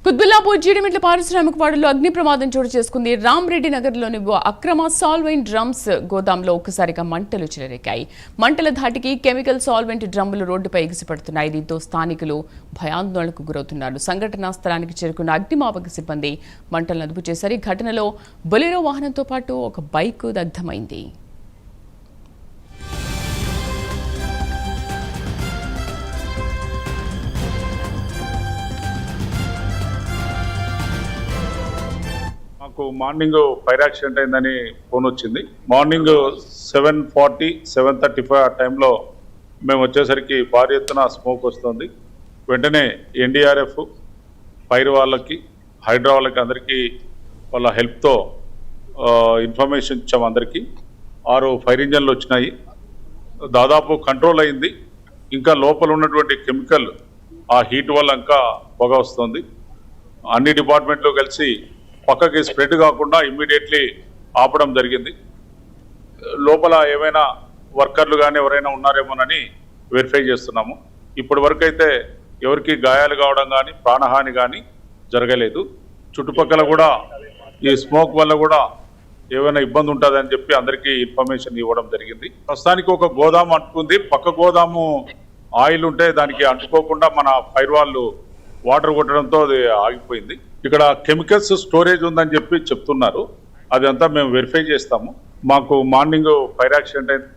కుత్బుల్లాపూర్ జీడిమెట్ల పారిశ్రామిక వాడలో అగ్ని ప్రమాదం చోటు చేసుకుంది. రామ్రెడ్డి నగర్లోని అక్రమ సాల్వెంట్ డ్రమ్స్ గోదాంలో ఒక్కసారిగా మంటలు చెలరేగాయి. మంటల ధాటికి కెమికల్ సాల్వెంట్ డ్రమ్ములు రోడ్డుపై ఎగిసిపడుతున్నాయి. దీంతో స్థానికులు భయాందోళనకు గురవుతున్నారు. సంఘటనా స్థలానికి చేరుకున్న అగ్నిమాపక సిబ్బంది మంటలను అదుపు చేశారు. ఈ ఘటనలో బొలెరో వాహనంతో పాటు ఒక బైక్ దగ్ధమైంది. మాకు మార్నింగ్ ఫైర్ యాక్సిడెంట్ అయిందని ఫోన్ వచ్చింది. మార్నింగ్ 7:40, 7:35 ఆ టైంలో మేము వచ్చేసరికి భారీ ఎత్తున స్మోక్ వస్తుంది. వెంటనే ఎన్డీఆర్ఎఫ్, ఫైర్ వాళ్ళకి, హైడ్రా వాళ్ళకి అందరికీ వాళ్ళ హెల్ప్తో ఇన్ఫర్మేషన్ ఇచ్చాము. అందరికీ 6 ఫైర్ ఇంజన్లు వచ్చినాయి. దాదాపు కంట్రోల్ అయింది. ఇంకా లోపల ఉన్నటువంటి కెమికల్ ఆ హీట్ వల్ల ఇంకా పొగ వస్తుంది. అన్ని డిపార్ట్మెంట్లు కలిసి పక్కకి స్ప్రెడ్ కాకుండా ఇమ్మీడియట్లీ ఆపడం జరిగింది. లోపల ఏమైనా వర్కర్లు కానీ ఎవరైనా ఉన్నారేమోనని వెరిఫై చేస్తున్నాము. ఇప్పటి వరకు అయితే ఎవరికి గాయాలు కావడం కానీ ప్రాణహాని కానీ జరగలేదు. చుట్టుపక్కల కూడా ఈ స్మోక్ వల్ల కూడా ఏమైనా ఇబ్బంది ఉంటుందని చెప్పి అందరికీ ఇన్ఫర్మేషన్ ఇవ్వడం జరిగింది. ప్రస్తుతానికి ఒక గోదాము అంటుకుంది. పక్క గోదాము ఆయిల్ ఉంటే దానికి అంటుకోకుండా మన ఫైర్ వాళ్ళు వాటర్ కొట్టడంతో అది ఆగిపోయింది. ఇక్కడ కెమికల్స్ స్టోరేజ్ ఉందని చెప్పి చెప్తున్నారు. అదంతా మేము వెరిఫై చేస్తాము. మాకు మార్నింగ్ ఫైర్ యాక్సిడెంట్